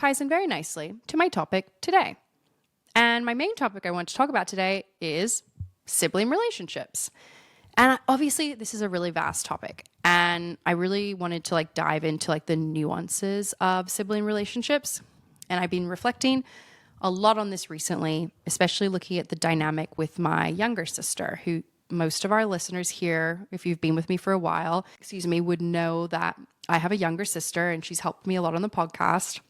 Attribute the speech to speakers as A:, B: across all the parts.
A: ties in very nicely to my topic today. And my main topic I want to talk about today is sibling relationships. And obviously this is a really vast topic, and I really wanted to dive into the nuances of sibling relationships. And I've been reflecting a lot on this recently, especially looking at the dynamic with my younger sister, who most of our listeners here, if you've been with me for a while, would know that I have a younger sister and she's helped me a lot on the podcast.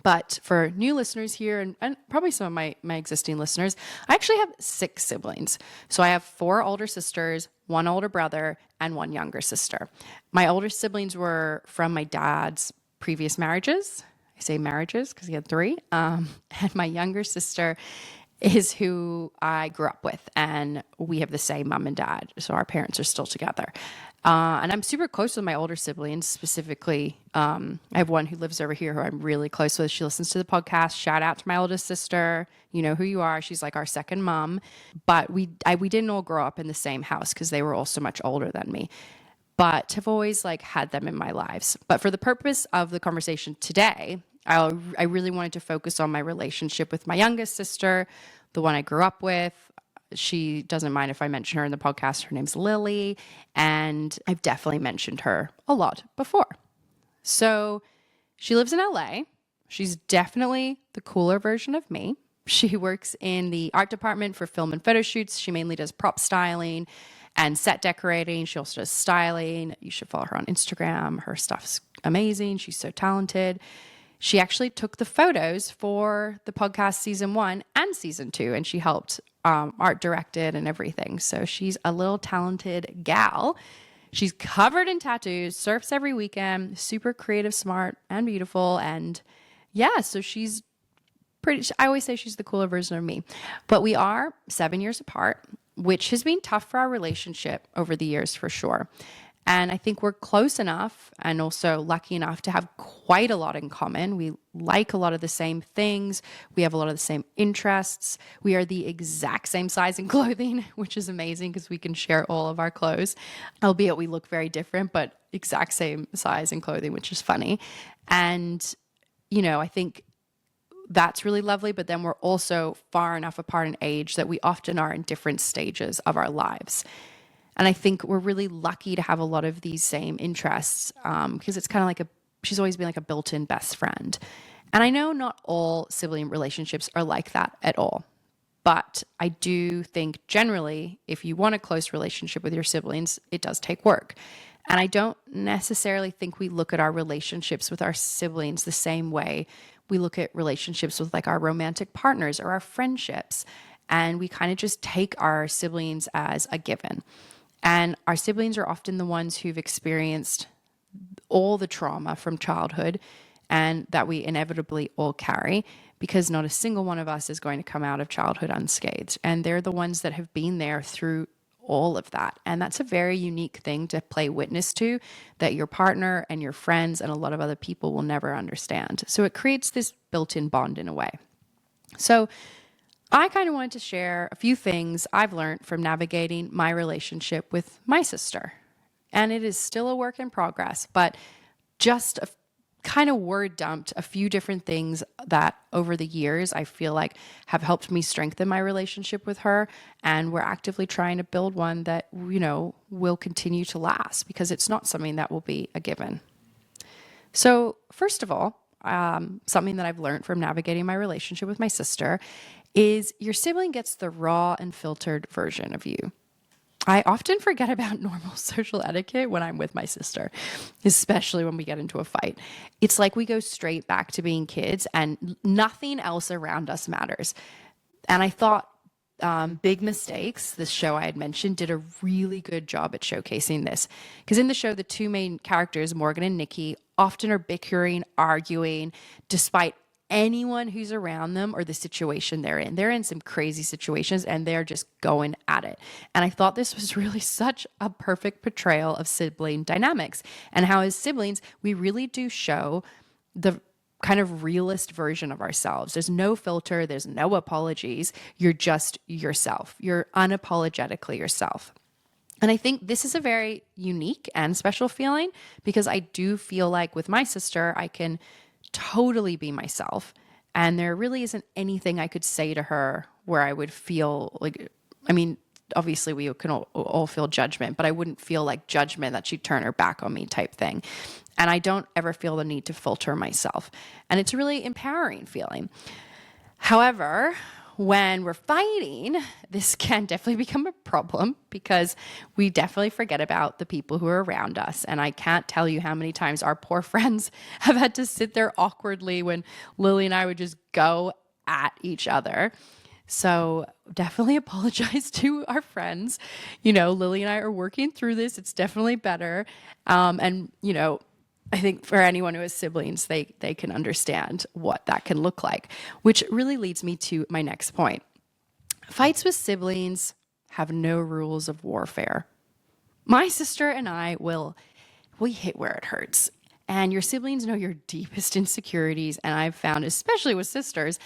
A: But for new listeners here, and probably some of my existing listeners, I actually have 6 siblings. So I have 4 older sisters, 1 older brother, and 1 younger sister. My older siblings were from my dad's previous marriages. I say marriages because he had 3. And my younger sister is who I grew up with, and we have the same mom and dad. So our parents are still together. And I'm super close with my older siblings. Specifically, I have one who lives over here who I'm really close with. She listens to the podcast. Shout out to my oldest sister. You know who you are. She's like our second mom. But we didn't all grow up in the same house because they were all so much older than me. But have always had them in my lives. But for the purpose of the conversation today, I really wanted to focus on my relationship with my youngest sister, the one I grew up with. She doesn't mind if I mention her in the podcast. Her name's Lily, and I've definitely mentioned her a lot before. So she lives in LA. She's definitely the cooler version of me. She works in the art department for film and photo shoots. She mainly does prop styling and set decorating. She also does styling. You should follow her on Instagram. Her stuff's amazing. She's so talented. She actually took the photos for the podcast season 1 and season 2, and she helped art directed and everything. So she's a little talented gal. She's covered in tattoos, surfs every weekend, super creative, smart, and beautiful. And yeah, so she's I always say she's the cooler version of me. But we are 7 years apart, which has been tough for our relationship over the years for sure. And I think we're close enough and also lucky enough to have quite a lot in common. We like a lot of the same things. We have a lot of the same interests. We are the exact same size in clothing, which is amazing because we can share all of our clothes, albeit we look very different, but exact same size in clothing, which is funny. And, I think that's really lovely. But then we're also far enough apart in age that we often are in different stages of our lives. And I think we're really lucky to have a lot of these same interests because it's kind of she's always been like a built-in best friend. And I know not all sibling relationships are like that at all. But I do think generally, if you want a close relationship with your siblings, it does take work. And I don't necessarily think we look at our relationships with our siblings the same way we look at relationships with our romantic partners or our friendships. And we kind of just take our siblings as a given. And our siblings are often the ones who've experienced all the trauma from childhood and that we inevitably all carry, because not a single one of us is going to come out of childhood unscathed. And they're the ones that have been there through all of that. And that's a very unique thing to play witness to that your partner and your friends and a lot of other people will never understand. So it creates this built-in bond in a way. So I kind of wanted to share a few things I've learned from navigating my relationship with my sister. And it is still a work in progress, but just kind of word dumped a few different things that over the years I feel like have helped me strengthen my relationship with her. And we're actively trying to build one that, will continue to last, because it's not something that will be a given. So first of all, something that I've learned from navigating my relationship with my sister is your sibling gets the raw and filtered version of you. I often forget about normal social etiquette when I'm with my sister, especially when we get into a fight. It's like we go straight back to being kids and nothing else around us matters. And I thought Big Mistakes, this show I had mentioned, did a really good job at showcasing this. Because in the show, the 2 main characters, Morgan and Nikki, often are bickering, arguing, despite anyone who's around them or the situation they're in. They're in some crazy situations and they're just going at it. And I thought this was really such a perfect portrayal of sibling dynamics and how as siblings, we really do show the kind of realist version of ourselves. There's no filter. There's no apologies. You're just yourself. You're unapologetically yourself. And I think this is a very unique and special feeling because I do feel like with my sister, I can totally be myself. And there really isn't anything I could say to her where I would feel like, I mean, obviously we can all feel judgment, but I wouldn't feel like judgment that she'd turn her back on me type thing. And I don't ever feel the need to filter myself. And it's a really empowering feeling. However, when we're fighting, this can definitely become a problem because we definitely forget about the people who are around us. And I can't tell you how many times our poor friends have had to sit there awkwardly when Lily and I would just go at each other. So definitely apologize to our friends. Lily and I are working through this. It's definitely better. I think for anyone who has siblings, they can understand what that can look like, which really leads me to my next point. Fights with siblings have no rules of warfare. My sister and I we hit where it hurts. And your siblings know your deepest insecurities. And I've found, especially with sisters,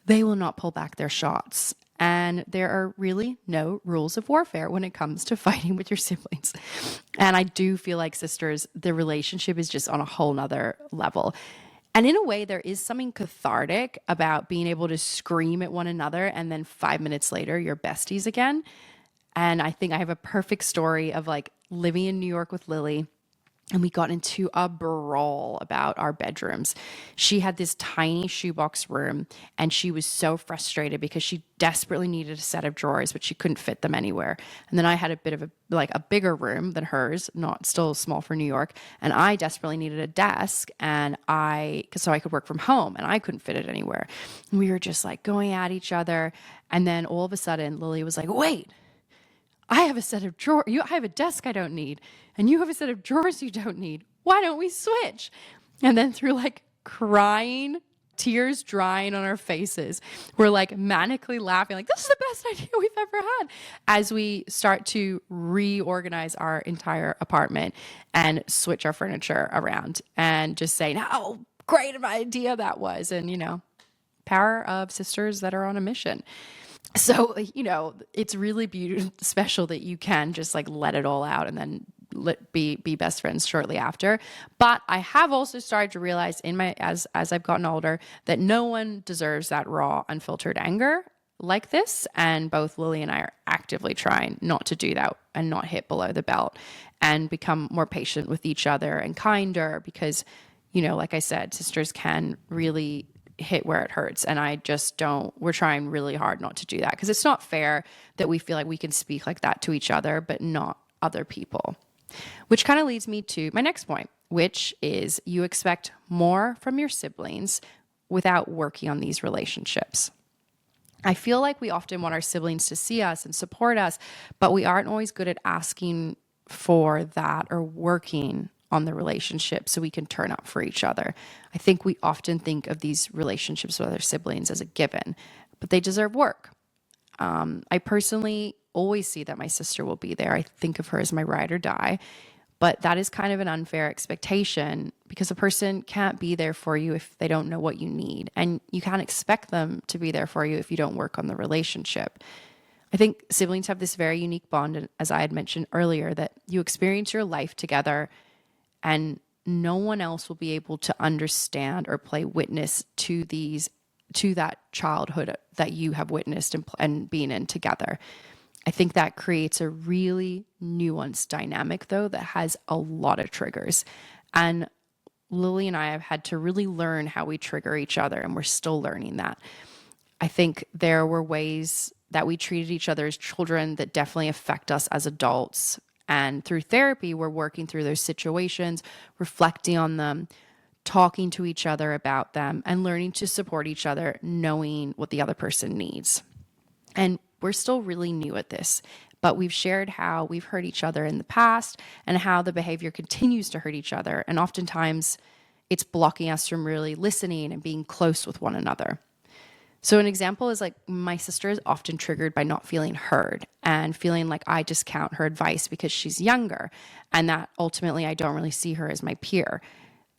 A: they will not pull back their shots. And there are really no rules of warfare when it comes to fighting with your siblings. And I do feel like sisters, the relationship is just on a whole nother level. And in a way, there is something cathartic about being able to scream at one another and then 5 minutes later, you're besties again. And I think I have a perfect story of like living in New York with Lily. And we got into a brawl about our bedrooms. She had this tiny shoebox room and she was so frustrated because she desperately needed a set of drawers, but she couldn't fit them anywhere. And then I had a bit of a bigger room than hers, not still small for New York. And I desperately needed a desk so I could work from home and I couldn't fit it anywhere. And we were just like going at each other. And then all of a sudden Lily was like, wait, I have a set of drawers. I have a desk I don't need. And you have a set of drawers you don't need. Why don't we switch? And then through like crying, tears drying on our faces, we're like manically laughing, like, this is the best idea we've ever had, as we start to reorganize our entire apartment and switch our furniture around and just say, how great of an idea that was. And, power of sisters that are on a mission. So, it's really special that you can just like let it all out and then be best friends shortly after. But I have also started to realize as I've gotten older that no one deserves that raw, unfiltered anger like this. And both Lily and I are actively trying not to do that and not hit below the belt and become more patient with each other and kinder because, like I said, sisters can really hit where it hurts. And we're trying really hard not to do that because it's not fair that we feel like we can speak like that to each other, but not other people. Which kind of leads me to my next point, which is you expect more from your siblings without working on these relationships. I feel like we often want our siblings to see us and support us, but we aren't always good at asking for that or working on the relationship so we can turn up for each other. I think we often think of these relationships with our siblings as a given, but they deserve work. I personally always see that my sister will be there. I think of her as my ride or die, but that is kind of an unfair expectation because a person can't be there for you if they don't know what you need. And you can't expect them to be there for you if you don't work on the relationship. I think siblings have this very unique bond, as I had mentioned earlier, that you experience your life together and no one else will be able to understand or play witness to that childhood that you have witnessed and been in together. I think that creates a really nuanced dynamic, though, that has a lot of triggers. And Lily and I have had to really learn how we trigger each other, and we're still learning that. I think there were ways that we treated each other as children that definitely affect us as adults. And through therapy, we're working through those situations, reflecting on them, talking to each other about them, and learning to support each other, knowing what the other person needs. And we're still really new at this, but we've shared how we've hurt each other in the past and how the behavior continues to hurt each other. And oftentimes it's blocking us from really listening and being close with one another. So an example is like my sister is often triggered by not feeling heard and feeling like I discount her advice because she's younger and that ultimately I don't really see her as my peer.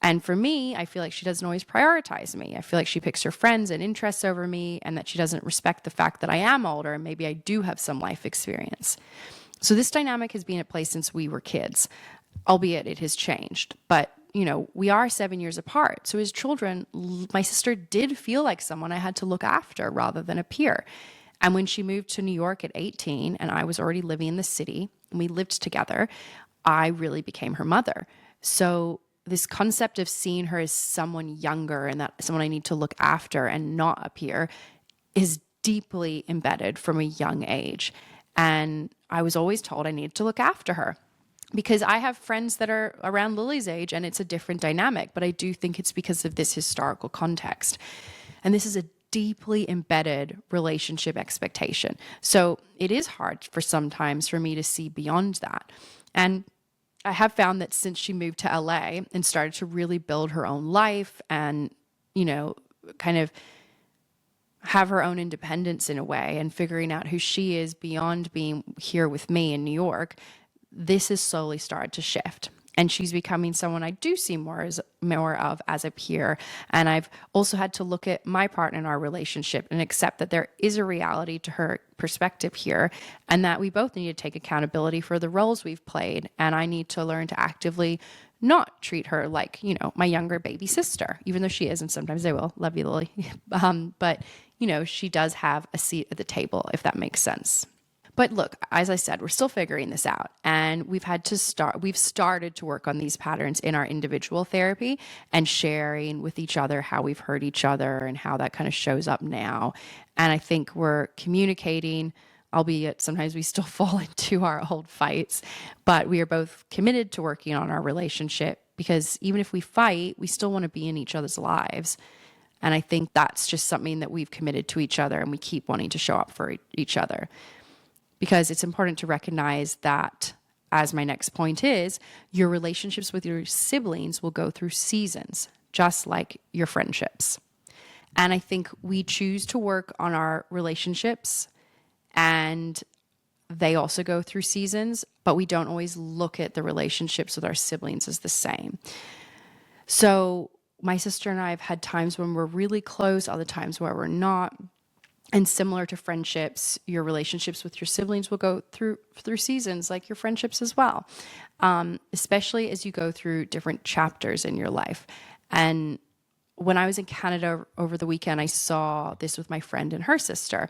A: And for me, I feel like she doesn't always prioritize me. I feel like she picks her friends and interests over me and that she doesn't respect the fact that I am older and maybe I do have some life experience. So this dynamic has been at play since we were kids, albeit it has changed. But we are 7 years apart. So as children, my sister did feel like someone I had to look after rather than a peer. And when she moved to New York at 18 and I was already living in the city and we lived together, I really became her mother. So this concept of seeing her as someone younger and that someone I need to look after and not a peer is deeply embedded from a young age. And I was always told I needed to look after her because I have friends that are around Lily's age and it's a different dynamic, but I do think it's because of this historical context. And this is a deeply embedded relationship expectation. So it is hard for sometimes for me to see beyond that. And I have found that since she moved to LA and started to really build her own life and, kind of have her own independence in a way and figuring out who she is beyond being here with me in New York, this has slowly started to shift. And she's becoming someone I do see more of as a peer. And I've also had to look at my part in our relationship and accept that there is a reality to her perspective here and that we both need to take accountability for the roles we've played. And I need to learn to actively not treat her like, my younger baby sister, even though she is, and sometimes I will. Love you, Lily. But, she does have a seat at the table, if that makes sense. But look, as I said, we're still figuring this out and we've started to work on these patterns in our individual therapy and sharing with each other how we've hurt each other and how that kind of shows up now. And I think we're communicating, albeit sometimes we still fall into our old fights, but we are both committed to working on our relationship because even if we fight, we still want to be in each other's lives. And I think that's just something that we've committed to each other and we keep wanting to show up for each other. Because it's important to recognize that, as my next point is, your relationships with your siblings will go through seasons, just like your friendships. And I think we choose to work on our relationships and they also go through seasons, but we don't always look at the relationships with our siblings as the same. So my sister and I have had times when we're really close, other times where we're not. And similar to friendships, your relationships with your siblings will go through seasons like your friendships as well, especially as you go through different chapters in your life. And when I was in Canada over the weekend, I saw this with my friend and her sister.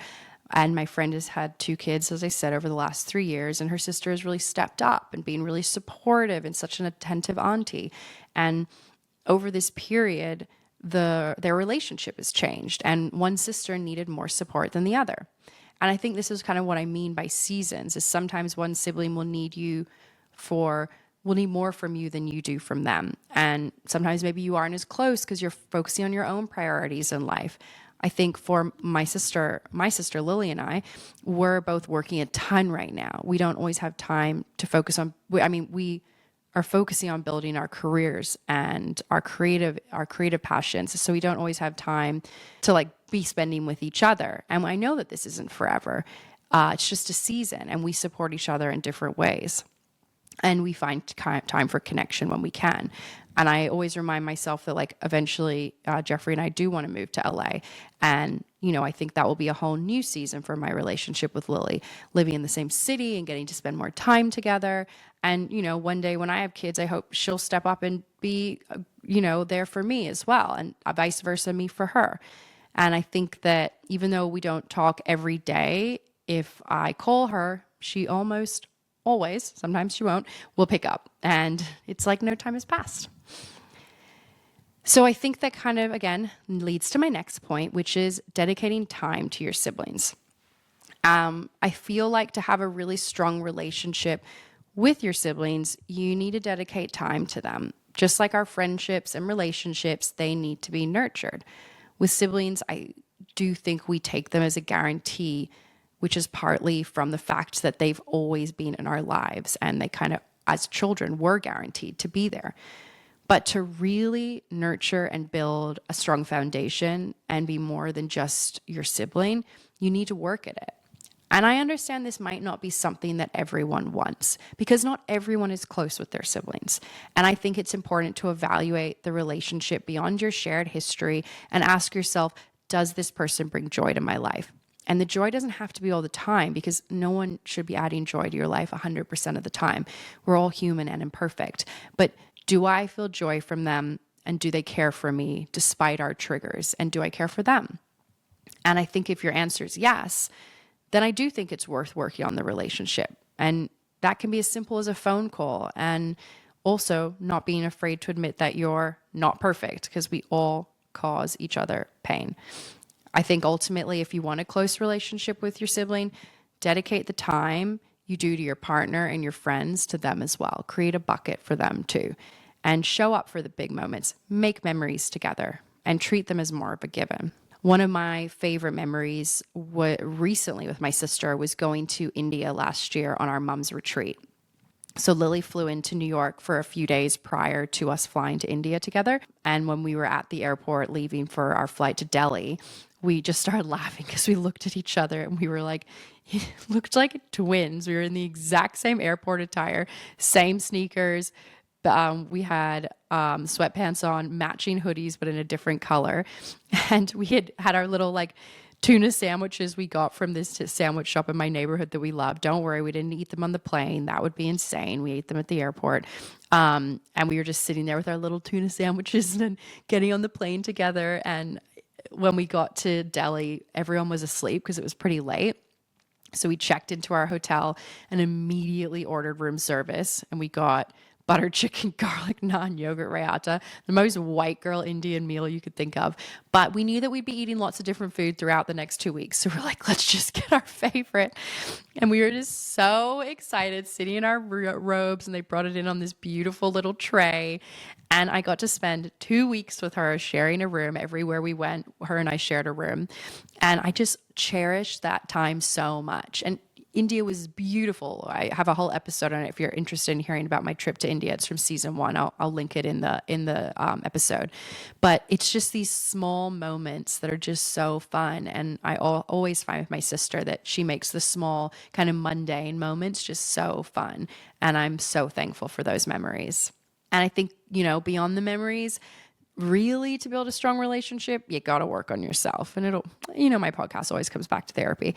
A: And my friend has had 2 kids, as I said, over the last 3 years. And her sister has really stepped up and been really supportive and such an attentive auntie. And over this period, their relationship has changed and one sister needed more support than the other. And I think this is kind of what I mean by seasons is sometimes one sibling will need more from you than you do from them. And sometimes maybe you aren't as close because you're focusing on your own priorities in life. I think for my sister Lily and I, we're both working a ton right now. We don't always have time to focus on, we are focusing on building our careers and our creative passions. So we don't always have time to be spending with each other. And I know that this isn't forever. It's just a season and we support each other in different ways. And we find time for connection when we can. And I always remind myself that eventually Jeffrey and I do want to move to LA. And, I think that will be a whole new season for my relationship with Lily, living in the same city and getting to spend more time together. And, one day when I have kids, I hope she'll step up and be, there for me as well. And vice versa, me for her. And I think that even though we don't talk every day, if I call her, she almost always, sometimes she won't, will pick up. And it's like no time has passed. So I think that kind of, again, leads to my next point, which is dedicating time to your siblings. I feel like to have a really strong relationship with your siblings, you need to dedicate time to them. Just like our friendships and relationships, they need to be nurtured. With siblings, I do think we take them as a guarantee, which is partly from the fact that they've always been in our lives and they kind of, as children, were guaranteed to be there. But to really nurture and build a strong foundation and be more than just your sibling, you need to work at it. And I understand this might not be something that everyone wants because not everyone is close with their siblings. And I think it's important to evaluate the relationship beyond your shared history and ask yourself, does this person bring joy to my life? And the joy doesn't have to be all the time because no one should be adding joy to your life 100% of the time. We're all human and imperfect. But Do I feel joy from them? And do they care for me despite our triggers? And do I care for them? And I think if your answer is yes, then I do think it's worth working on the relationship. And that can be as simple as a phone call, and also not being afraid to admit that you're not perfect, because we all cause each other pain. I think ultimately, if you want a close relationship with your sibling, dedicate the time you do to your partner and your friends to them as well. Create a bucket for them too, and show up for the big moments. Make memories together and treat them as more of a given. One of my favorite memories recently with my sister was going to India last year on our mom's retreat. So Lily flew into New York for a few days prior to us flying to India together. And when we were at the airport leaving for our flight to Delhi, we just started laughing because we looked at each other and we were like, it looked like twins. We were in the exact same airport attire, same sneakers. We had sweatpants on, matching hoodies, but in a different color. And we had our little like tuna sandwiches we got from this sandwich shop in my neighborhood that we love. Don't worry, we didn't eat them on the plane. That would be insane. We ate them at the airport. And we were just sitting there with our little tuna sandwiches and getting on the plane together. And when we got to Delhi, everyone was asleep because it was pretty late. So we checked into our hotel and immediately ordered room service, and we got butter chicken, garlic naan, yogurt raita, the most white girl Indian meal you could think of. But we knew that we'd be eating lots of different food throughout the next 2 weeks. So we're like, let's just get our favorite. And we were just so excited sitting in our robes, and they brought it in on this beautiful little tray. And I got to spend 2 weeks with her, sharing a room everywhere we went. Her and I shared a room. And I just cherished that time so much. And India was beautiful. I have a whole episode on it if you're interested in hearing about my trip to India. It's from season 1. I'll link it in the episode. But it's just these small moments that are just so fun. And I always find with my sister that she makes the small kind of mundane moments just so fun. And I'm so thankful for those memories. And I think, beyond the memories, really to build a strong relationship, you got to work on yourself. And my podcast always comes back to therapy.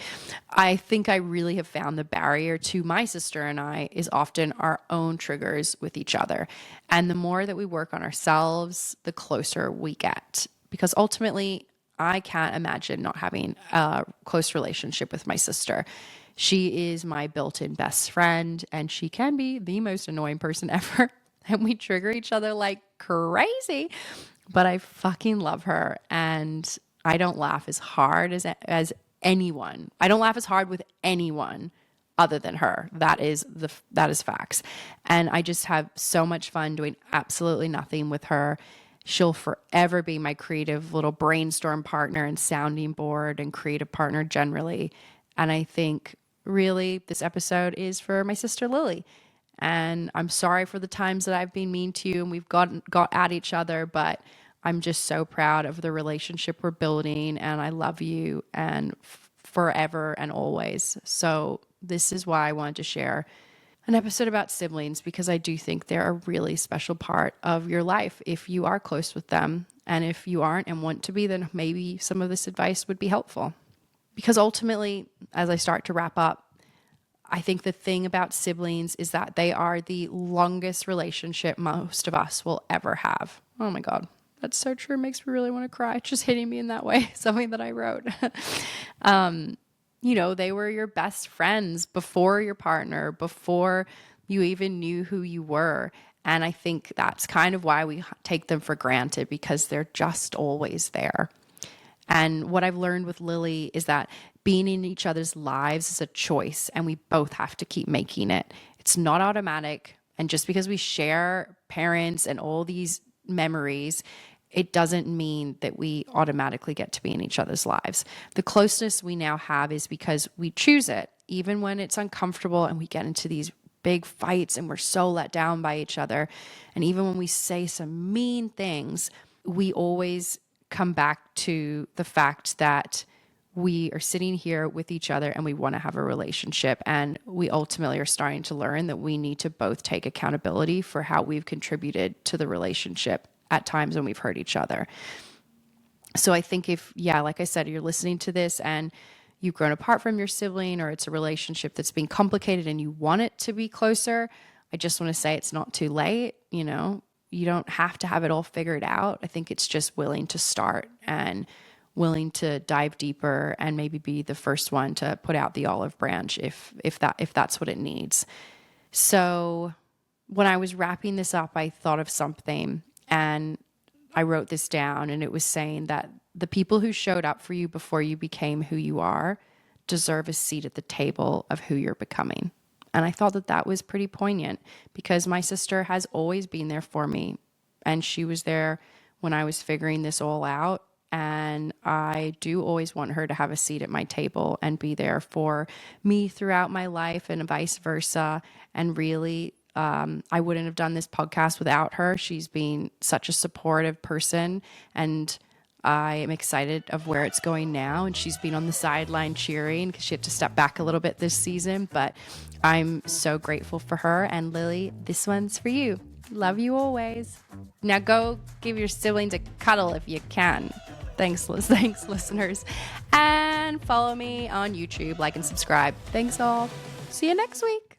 A: I think I really have found the barrier to my sister and I is often our own triggers with each other. And the more that we work on ourselves, the closer we get. Because ultimately, I can't imagine not having a close relationship with my sister. She is my built-in best friend, and she can be the most annoying person ever. And we trigger each other like crazy. But I fucking love her, and I don't laugh as hard as anyone. I don't laugh as hard with anyone other than her. That is facts. And I just have so much fun doing absolutely nothing with her. She'll forever be my creative little brainstorm partner and sounding board and creative partner generally. And I think really this episode is for my sister Lily. And I'm sorry for the times that I've been mean to you and we've got at each other, but I'm just so proud of the relationship we're building, and I love you and forever and always. So this is why I wanted to share an episode about siblings, because I do think they're a really special part of your life if you are close with them. And if you aren't and want to be, then maybe some of this advice would be helpful. Because ultimately, as I start to wrap up, I think the thing about siblings is that they are the longest relationship most of us will ever have. Oh my God, that's so true. It makes me really want to cry. It's just hitting me in that way, something that I wrote. They were your best friends before your partner, before you even knew who you were. And I think that's kind of why we take them for granted, because they're just always there. And what I've learned with Lily is that being in each other's lives is a choice, and we both have to keep making it. It's not automatic. And just because we share parents and all these memories, it doesn't mean that we automatically get to be in each other's lives. The closeness we now have is because we choose it, even when it's uncomfortable and we get into these big fights and we're so let down by each other. And even when we say some mean things, we always come back to the fact that we are sitting here with each other and we want to have a relationship. And we ultimately are starting to learn that we need to both take accountability for how we've contributed to the relationship at times when we've hurt each other. So I think like I said, you're listening to this and you've grown apart from your sibling, or it's a relationship that's being complicated and you want it to be closer, I just want to say it's not too late. you don't have to have it all figured out. I think it's just willing to start and willing to dive deeper and maybe be the first one to put out the olive branch if that's what it needs. So when I was wrapping this up, I thought of something and I wrote this down, and it was saying that the people who showed up for you before you became who you are deserve a seat at the table of who you're becoming. And I thought that that was pretty poignant because my sister has always been there for me, and she was there when I was figuring this all out. And I do always want her to have a seat at my table and be there for me throughout my life and vice versa. And really, I wouldn't have done this podcast without her. She's been such a supportive person, and I am excited of where it's going now. And she's been on the sideline cheering because she had to step back a little bit this season, but I'm so grateful for her. And Lily, this one's for you. Love you always. Now go give your siblings a cuddle if you can. Thanks, listeners. And follow me on YouTube, like and subscribe. Thanks all. See you next week.